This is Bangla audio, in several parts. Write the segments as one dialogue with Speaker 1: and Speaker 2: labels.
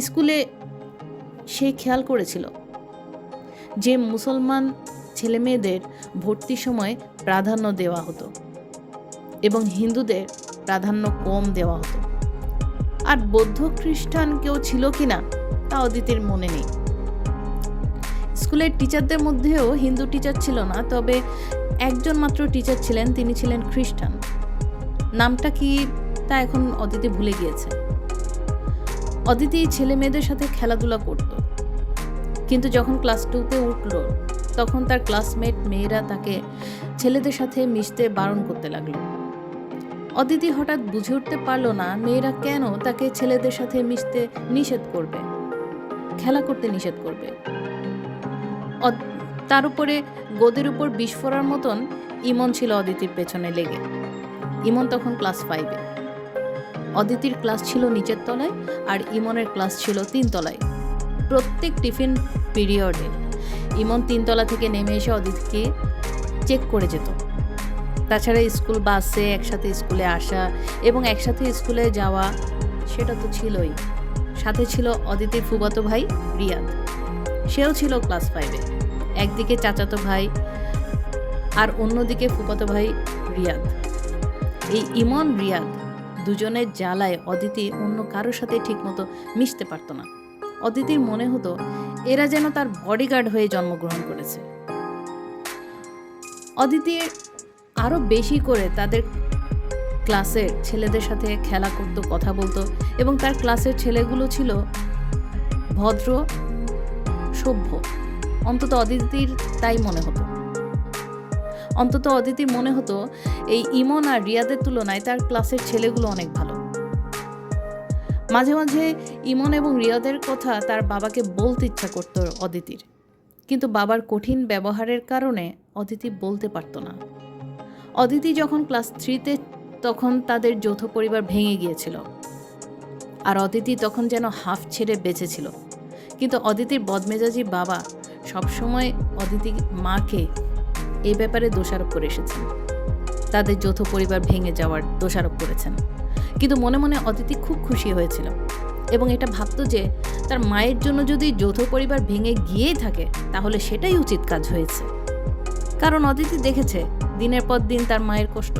Speaker 1: স্কুলে সে খেয়াল করেছিল যে মুসলমান ছেলেমেয়েদের ভর্তির সময় প্রাধান্য দেওয়া হতো এবং হিন্দুদের প্রাধান্য কম দেওয়া হতো। আর বৌদ্ধ খ্রিস্টান কেউ ছিল কিনা তা অদিতির মনে নেই। স্কুলের টিচারদের মধ্যেও হিন্দু টিচার ছিল না, তবে একজন মাত্র টিচার ছিলেন, তিনি ছিলেন খ্রিস্টান। নামটা কি তা এখন অদিতি ভুলে গিয়েছে। অদিতি ছেলে মেয়েদের সাথে খেলাধুলা করত, কিন্তু যখন ক্লাস 2-তে উঠল তখন তার ক্লাসমেট মেয়েরা তাকে ছেলেদের সাথে মিশতে বারণ করতে লাগলো। অদিতি হঠাৎ বুঝে উঠতে পারল না মেয়েরা কেন তাকে ছেলেদের সাথে মিশতে নিষেধ করবে, খেলা করতে নিষেধ করবে। তার উপরে গদির উপর বিস্ফোরার মতন ইমন ছিল অদিতির পেছনে লেগে। ইমন তখন ক্লাস 5-এ। অদিতির ক্লাস ছিল নিচের তলায় আর ইমনের ক্লাস ছিল 3 তলায়। প্রত্যেক টিফিন পিরিয়ডে ইমন 3 তলা থেকে নেমে এসে অদিতিকে চেক করে যেত। তাছাড়া স্কুল বাসে একসাথে স্কুলে আসা এবং একসাথে স্কুলে যাওয়া সেটা তো ছিলই। সাথে ছিল অদিতির ফুফাতো ভাই রিয়াদ, সেও ছিল ক্লাস 5-এ। একদিকে চাচাতো ভাই আর অন্যদিকে ফুফাতো ভাই রিয়াদ। এই ইমন রিয়াদ দুজনের জ্বালায় অদিতি অন্য কারোর সাথে ঠিকমতো মিশতে পারত না। অদিতির মনে হতো এরা যেন তার বডিগার্ড হয়ে জন্মগ্রহণ করেছে। অদিতি আরও বেশি করে তাদের ক্লাসের ছেলেদের সাথে খেলা করতো, কথা বলতো এবং তার ক্লাসের ছেলেগুলো ছিল ভদ্র, সভ্য। অন্তত অদিতির তাই মনে হতো। অদিতির মনে হতো এই ইমন আর রিয়াদের তুলনায় তার ক্লাসের ছেলেগুলো অনেক ভালো। মাঝে মাঝে ইমন এবং রিয়াদের কথা তার বাবাকে বলতে ইচ্ছা করতো অদিতির, কিন্তু বাবার কঠিন ব্যবহারের কারণে অদিতি বলতে পারতো না। অদিতি যখন ক্লাস 3-তে তখন তাদের যৌথ পরিবার ভেঙে গিয়েছিল আর অদিতি তখন যেন হাফ ছেড়ে বেঁচেছিল। কিন্তু অদিতির বদমেজাজি বাবা সবসময় অদিতির মাকে এই ব্যাপারে দোষারোপ করে এসেছেন, তাদের যৌথ পরিবার ভেঙে যাওয়ার দোষারোপ করেছেন। কিন্তু মনে মনে অদিতি খুব খুশি হয়েছিল এবং এটা ভাবতো যে তার মায়ের জন্য যদি যৌথ পরিবার ভেঙে গিয়েই থাকে তাহলে সেটাই উচিত কাজ হয়েছে। কারণ অদিতি দেখেছে দিনের পর দিন তার মায়ের কষ্ট।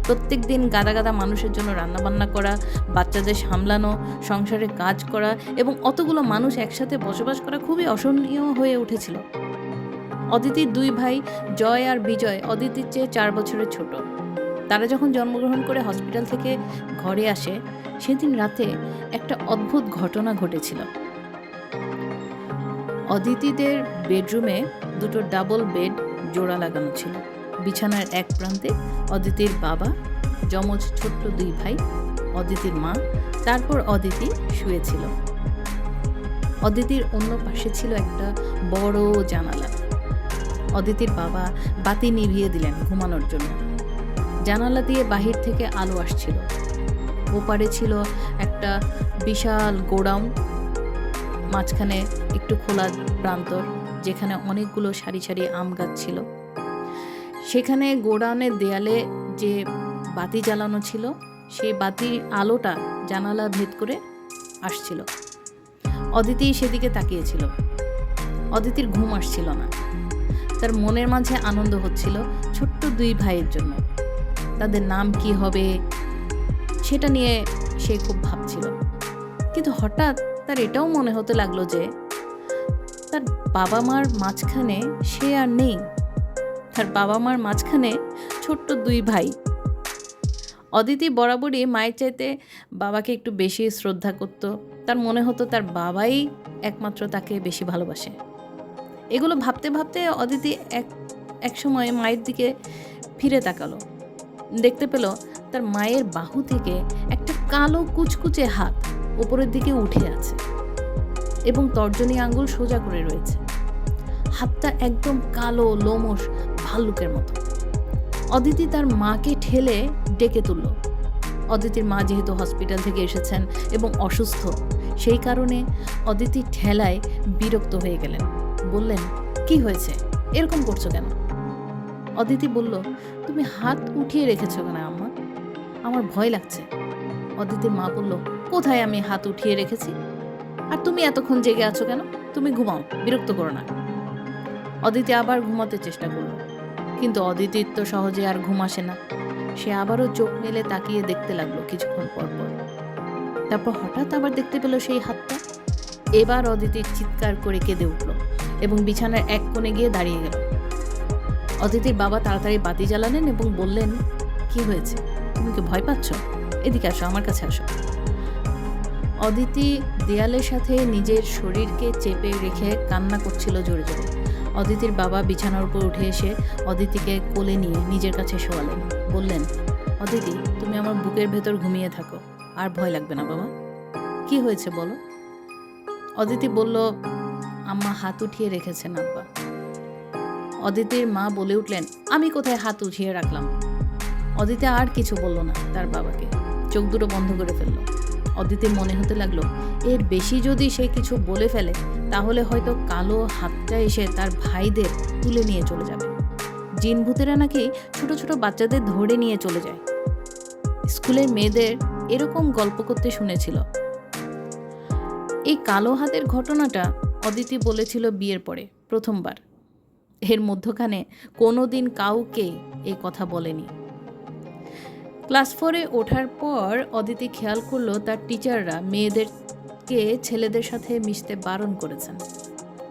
Speaker 1: প্রত্যেক দিন গাদা গাদা মানুষের জন্য রান্নাবান্না করা, বাচ্চাদের সামলানো, সংসারে কাজ করা এবং অতগুলো মানুষ একসাথে বসবাস করা খুবই অসহনীয় হয়ে উঠেছিল। অদিতির 2 ভাই জয় আর বিজয় অদিতির চেয়ে 4 বছরের ছোট। তারা যখন জন্মগ্রহণ করে হসপিটাল থেকে ঘরে আসে সেদিন রাতে একটা অদ্ভুত ঘটনা ঘটেছিল। অদিতিদের বেডরুমে 2টো ডাবল বেড জোড়া লাগানো ছিল। বিছানার এক প্রান্তে অদিতির বাবা, যমজ ছোট্ট 2 ভাই, অদিতির মা, তারপর অদিতি শুয়েছিল। অদিতির অন্য পাশে ছিল একটা বড় জানালা। অদিতির বাবা বাতি নিভিয়ে দিলেন ঘুমানোর জন্য। জানালা দিয়ে বাহির থেকে আলো আসছিল। ওপারে ছিল একটা বিশাল গোডাউন, মাঝখানে একটু খোলা প্রান্তর যেখানে অনেকগুলো সারি সারি আম গাছ ছিল। সেখানে গোডাউনের দেয়ালে যে বাতি জ্বালানো ছিল সেই বাতির আলোটা জানালা ভেদ করে আসছিল। অদিতি সেদিকে তাকিয়েছিল। অদিতির ঘুম আসছিল না। তার মনের মাঝে আনন্দ হচ্ছিল ছোট্ট 2 ভাইয়ের জন্য। তাদের নাম কি হবে সেটা নিয়ে সে খুব ভাবছিল। কিন্তু হঠাৎ তার এটাও মনে হতে লাগলো যে তার বাবা মার মাঝখানে সে আর নেই। তার বাবা মার মাঝখানে ছোট্ট 2 ভাই। অদিতি বরাবরই মায়ের চাইতে বাবাকে একটু বেশি শ্রদ্ধা করত। তার মনে হতো তার বাবাই একমাত্র তাকে বেশি ভালোবাসে। এগুলো ভাবতে ভাবতে অদিতি এক সময় মায়ের দিকে ফিরে তাকালো। দেখতে পেল তার মায়ের বাহু থেকে একটা কালো কুচকুচে হাত উপরের দিকে উঠে আছে এবং তর্জনী আঙ্গুল সোজা করে রয়েছে। হাতটা একদম কালো, লোমশ, ভাল্লুকের মতো। অদিতি তার মাকে ঠেলে ডেকে তুলল। অদিতির মা যেহেতু হসপিটাল থেকে এসেছেন এবং অসুস্থ, সেই কারণে অদিতি ঠেলায় বিরক্ত হয়ে গেলেন। বললেন, কি হয়েছে, এরকম করছো কেন? অদিতি বলল, তুমি হাত উঠিয়ে রেখেছো কেন আম্মা? আমার ভয় লাগছে। অদিতির মা বলল, কোথায় আমি হাত উঠিয়ে রেখেছি? আর তুমি এতক্ষণ জেগে আছো কেন? তুমি ঘুমাও, বিরক্ত করো না। অদিতি আবার ঘুমাতে চেষ্টা করলো, কিন্তু অদিতির তো সহজে আর ঘুম আসে না। সে আবারও চোখ মেলে তাকিয়ে দেখতে লাগলো কিছুক্ষণ পর পর। তারপর হঠাৎ আবার দেখতে পেল সেই হাতটা। এবার অদিতি চিৎকার করে কেঁদে উঠল এবং বিছানার এক কোণে গিয়ে দাঁড়িয়ে গেল। অদিতির বাবা তাড়াতাড়ি বাতি জ্বালালেন এবং বললেন, কি হয়েছে? তুমি কি ভয় পাচ্ছ? এদিকে আসো, আমার কাছে আসো। অদিতি দেয়ালের সাথে নিজের শরীরকে চেপে রেখে কান্না করছিল জোরে জোরে। অদিতির বাবা বিছানার উপর উঠে এসে অদিতিকে কোলে নিয়ে নিজের কাছে শোয়ালেন। বললেন, অদিতি, তুমি আমার বুকের ভেতর ঘুমিয়ে থাকো, আর ভয় লাগবে না বাবা। কি হয়েছে বলো? অদিতি বলল, আম্মা হাত উঠিয়ে রেখেছেন আব্বা। অদিতির মা বলে উঠলেন, আমি কোথায় হাত উঠিয়ে রাখলাম? অদিতি আর কিছু বলল না তার বাবাকে, চোখ দুটো বন্ধ করে ফেলল। অদিতির মনে হতে লাগলো, এর বেশি যদি সে কিছু বলে ফেলে তাহলে হয়তো কালো হাতটা এসে তার ভাইদের তুলে নিয়ে চলে যাবে। জিন ভূতেরা নাকি ছোট ছোট বাচ্চাদের ধরে নিয়ে চলে যায়। স্কুলের মেয়েদের এরকম গল্প করতে শুনেছিল। এই কালো হাতের ঘটনাটা অদিতি বলেছিল বিয়ের পরে প্রথমবার। এর মধ্যখানে কোনোদিন কাউকে এই কথা বলেনি। ক্লাস 4-এ ওঠার পর অদিতি খেয়াল করলো তার টিচাররা মেয়েদেরকে ছেলেদের সাথে মিশতে বারণ করেছেন।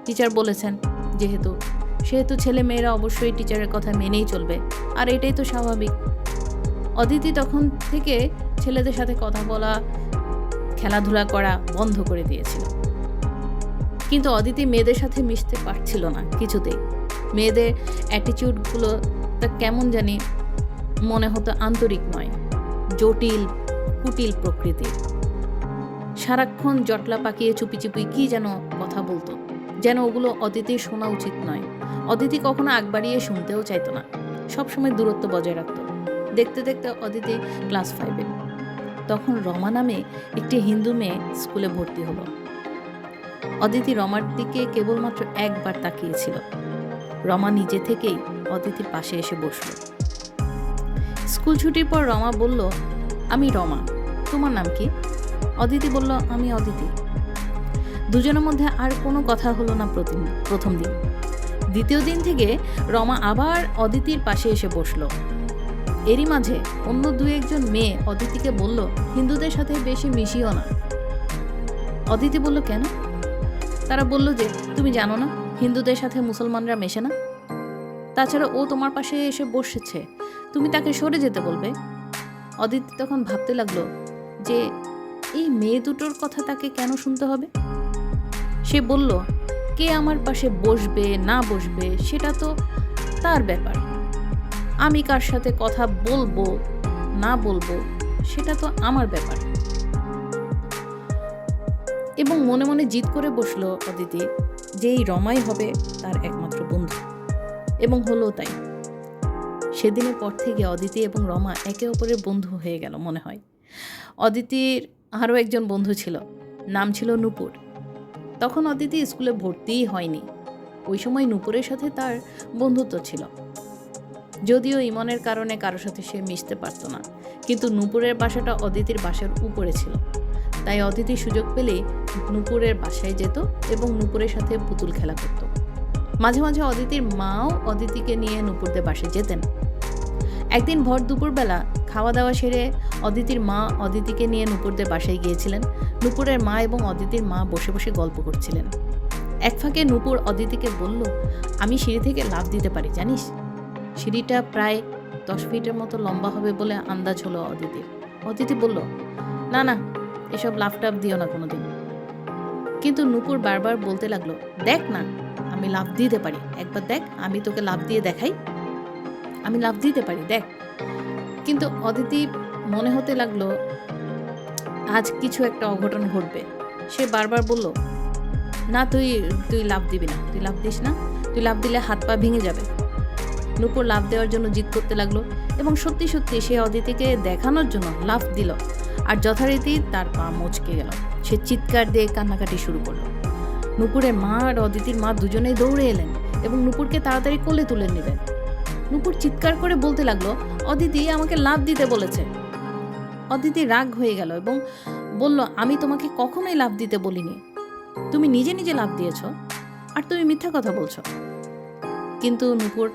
Speaker 1: টিচার বলেছেন, সেহেতু ছেলে মেয়েরা অবশ্যই টিচারের কথা মেনেই চলবে, আর এটাই তো স্বাভাবিক। অদিতি তখন থেকে ছেলেদের সাথে কথা বলা, খেলাধুলা করা বন্ধ করে দিয়েছিল। কিন্তু অদিতি মেয়েদের সাথে মিশতে পারছিল না কিছুতেই। মেয়েদের অ্যাটিটিউডগুলো তা কেমন জানি মনে হতো আন্তরিক নয়, জটিল কুটিল প্রকৃতির। সারাক্ষণ জটলা পাকিয়ে চুপি চুপি কি যেন কথা বলতো, যেন ওগুলো অদিতির শোনা উচিত নয়। অদিতি কখনো আগ বাড়িয়ে শুনতেও চাইতো না, সবসময় দূরত্ব বজায় রাখতো। দেখতে দেখতে অদিতি ক্লাস 5-এ। তখন রমা নামে একটি হিন্দু মেয়ে স্কুলে ভর্তি হলো। অদিতি রমার দিকে কেবলমাত্র একবার তাকিয়েছিল। রমা নিজে থেকেই অদিতির পাশে এসে বসল। স্কুল ছুটির পর রমা বলল, আমি রমা, তোমার নাম কি? অদিতি বলল, আমি অদিতি। দুজনের মধ্যে আর কোনো কথা হলো না প্রথম দিন। দ্বিতীয় দিন থেকে রমা আবার অদিতির পাশে এসে বসল। এরই মাঝে অন্য 2-1 মেয়ে অদিতিকে বলল, হিন্দুদের সাথে বেশি মিশিও না। অদিতি বলল, কেন? তারা বলল যে, তুমি জানো না হিন্দুদের সাথে মুসলমানরা মেশে না, তাছাড়া ও তোমার পাশে এসে বসেছে, তুমি তাকে সরে যেতে বলবে। অদিতি তখন ভাবতে লাগলো যে এই মেয়ে দুটোর কথা তাকে কেন শুনতে হবে। সে বলল, কে আমার পাশে বসবে না বসবে সেটা তো তার ব্যাপার, আমি কার সাথে কথা বলবো না বলবো সেটা তো আমার ব্যাপার। এবং মনে মনে জিদ করে বসলো অদিতি যে এই রমাই হবে তার একমাত্র বন্ধু, এবং হলো তাই। সেদিনের পর থেকে অদিতি এবং রমা একে অপরের বন্ধু হয়ে গেল মনে হয়। অদিতির আরও একজন বন্ধু ছিল, নাম ছিল নূপুর। তখন অদিতি স্কুলে ভর্তিই হয়নি। ওই সময় নূপুরের সাথে তার বন্ধুত্ব ছিল, যদিও ইমনের কারণে কারোর সাথে সে মিশতে পারত না। কিন্তু নূপুরের বাসাটা অদিতির বাসার উপরে ছিল, তাই অদিতি সুযোগ পেলেই নূপুরের বাসায় যেত এবং নূপুরের সাথে পুতুল খেলা করত। মাঝে মাঝে অদিতির মাও অদিতিকে নিয়ে নূপুরদের বাসায় যেতেন। একদিন ভর দুপুরবেলা খাওয়া দাওয়া সেরে অদিতির মা অদিতিকে নিয়ে নূপুরদের বাসায় গিয়েছিলেন। নূপুরের মা এবং অদিতির মা বসে বসে গল্প করছিলেন। এক ফাঁকে নূপুর অদিতিকে বলল, আমি সিঁড়ি থেকে লাফ দিতে পারি জানিস। সিঁড়িটা প্রায় 10 ফিটের মতো লম্বা হবে বলে আন্দাজ হলো অদিতির। অদিতি বলল, না না, এসব লাফ টাফ দিও না কোনোদিন। কিন্তু নূপুর বারবার বলতে লাগলো, দেখ না, আমি লাফ দিতে পারি, একবার দেখ, আমি তোকে লাফ দিয়ে দেখাই, আমি লাফ দিতে পারি, দেখ। কিন্তু অদিতি মনে হতে লাগলো আজ কিছু একটা অঘটন ঘটবে। সে বারবার বলল, না, তুই লাফ দিবি না, তুই লাফ দিস না, তুই লাফ দিলে হাত পা ভেঙে যাবে। নূপুর লাফ দেওয়ার জন্য জিদ করতে লাগলো এবং সত্যি সত্যি সে অদিতিকে দেখানোর জন্য লাফ দিল, আর যথারীতি তার পা মচকে গেল। সে চিৎকার দিয়ে কান্নাকাটি শুরু করলো। নূপুরের মা আর অদিতির মা দুজনেই দৌড়ে এলেন এবং নূপুরকে তাড়াতাড়ি কোলে তুলে নিলেন। নূপুর চিৎকার করে বলতে লাগলো, অদিতি আমাকে লাফ দিতে বলেছে। অদিতি রাগ হয়ে গেল এবং বলল, আমি তোমাকে কখনোই লাফ দিতে বলিনি। তুমি নিজে নিজে লাফ দিয়েছ আর তুমি মিথ্যা কথা বলছো। কিন্তু নূপুর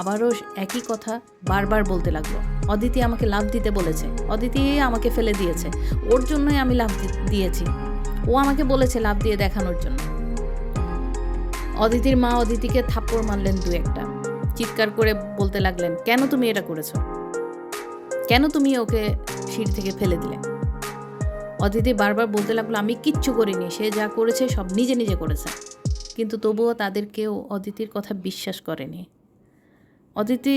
Speaker 1: আবারও একই কথা বারবার বলতে লাগলো, অদিতি আমাকে লাফ দিতে বলেছে, অদিতি আমাকে ফেলে দিয়েছে, ওর জন্যই আমি লাফ দিয়েছি, ও আমাকে বলেছে লাফ দিয়ে দেখানোর জন্য। অদিতির মা অদিতিকে থাপ্পড় মারলেন দু একটা, চিৎকার করে বলতে লাগলেন, কেন তুমি এটা করেছো, কেন তুমি ওকে সিঁড়ি থেকে ফেলে দিলে। অদিতি বারবার বলতে লাগলো, আমি কিচ্ছু করিনি, সে যা করেছে সব নিজে নিজে করেছে। কিন্তু তবুও তাদের কেউ অদিতির কথা বিশ্বাস করেনি। অদিতি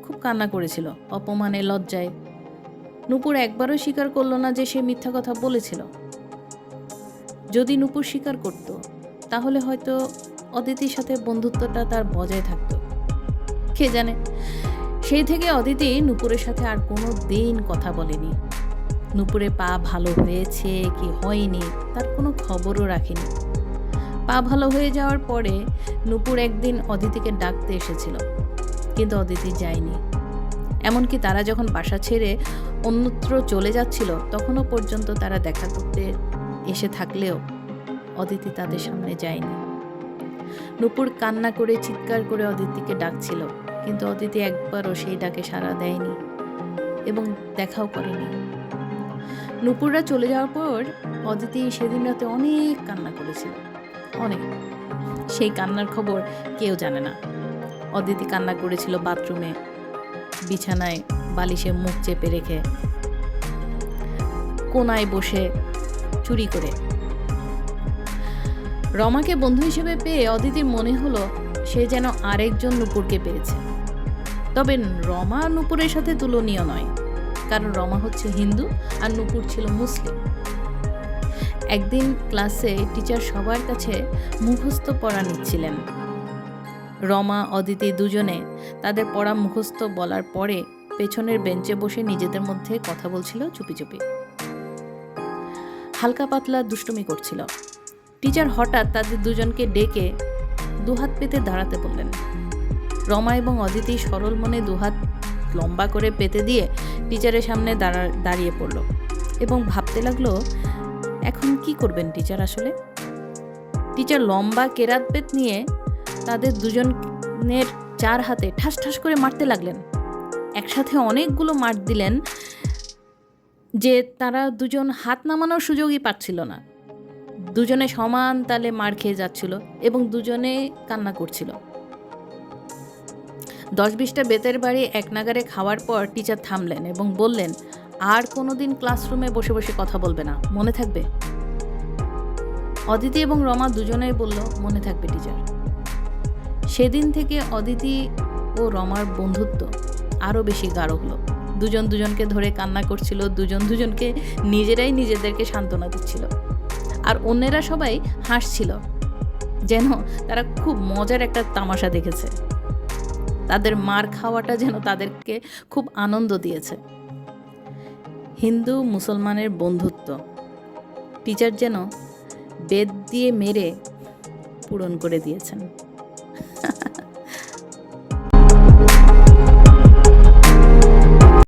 Speaker 1: খুব কান্না করেছিল অপমানে, লজ্জায়। নূপুর একবারও স্বীকার করলো না যে সে মিথ্যা কথা বলেছিল। যদি নূপুর স্বীকার করত তাহলে হয়তো অদিতির সাথে বন্ধুত্বটা তার বজায় থাকতো, কে জানে। সেই থেকে অদিতি নূপুরের সাথে আর কোনো দিন কথা বলেনি। নূপুরে পা ভালো হয়েছে কি হয়নি তার কোনো খবরও রাখেনি। পা ভালো হয়ে যাওয়ার পরে নূপুর একদিন অদিতিকে ডাকতে এসেছিল, কিন্তু অদিতি যায়নি। এমনকি তারা যখন বাসা ছেড়ে অন্যত্র চলে যাচ্ছিল তখনও পর্যন্ত তারা দেখা করতে এসে থাকলেও অদিতি তাদের সামনে যায়নি। নূপুর কান্না করে চিৎকার করে অদিতিকে ডাকছিল, কিন্তু অদিতি একবারও সেই ডাকে সাড়া দেয়নি এবং দেখাও করেনি। নূপুররা চলে যাওয়ার পর অদিতি সেদিন রাতে অনেক কান্না করেছিল, অনেক। সেই কান্নার খবর কেউ জানে না। অদিতি কান্না করেছিল বাথরুমে, বিছানায় বালিশে মুখ চেপে রেখে, কোনায় বসে চুরি করে। রমাকে বন্ধু হিসেবে পেয়ে অদিতির মনে হলো সে যেন আরেকজন নূপুরকে পেয়েছে। তবে রমা নূপুরের সাথে তুলনীয় নয়, কারণ রমা হচ্ছে হিন্দু আর নূপুর ছিল মুসলিম। একদিন ক্লাসে টিচার সবার কাছে মুখস্থ পড়া নিচ্ছিলেন। রমা অদিতি দুজনে তাদের পড়া মুখস্থ বলার পরে পেছনের বেঞ্চে বসে নিজেদের মধ্যে কথা বলছিল চুপি চুপি, হালকা পাতলা দুষ্টুমি করছিল। টিচার হঠাৎ তাদের দুজনকে ডেকে দুহাত পেতে দাঁড়াতে বললেন। রমা এবং অদিতি সরল মনে দুহাত লম্বা করে পেতে দিয়ে টিচারের সামনে দাঁড়িয়ে পড়ল এবং ভাবতে লাগলো, এখন কি করবেন টিচার আসলে। টিচার লম্বা কেরাত বেত নিয়ে তাদের দুজনের চার হাতে ঠাস ঠাস করে মারতে লাগলেন। একসাথে অনেকগুলো মার দিলেন যে তারা দুজন হাত নামানোর সুযোগই পাচ্ছিল না। দুজনে সমান তালে মার খেয়ে যাচ্ছিল এবং দুজনে কান্না করছিল। 10-20টা বেতের বাড়ি এক নাগারে খাওয়ার পর টিচার থামলেন এবং বললেন, আর কোনোদিন ক্লাসরুমে বসে বসে কথা বলবে না, মনে থাকবে। অদিতি এবং রমা দুজনেই বলল, মনে থাকবে টিচার। সেদিন থেকে অদিতি ও রমার বন্ধুত্ব আরও বেশি গাঢ় হলো। দুজন দুজনকে ধরে কান্না করছিল, দুজন দুজনকে নিজেরাই নিজেদেরকে সান্ত্বনা দিচ্ছিল, আর অন্যেরা সবাই হাসছিল, যেন তারা খুব মজার একটা তামাশা দেখেছে। তাদের মার খাওয়াটা যেন তাদেরকে খুব আনন্দ দিয়েছে। হিন্দু মুসলমানের বন্ধুত্ব টিচার যেন বেদ দিয়ে মেরে পূরণ করে দিয়েছেন।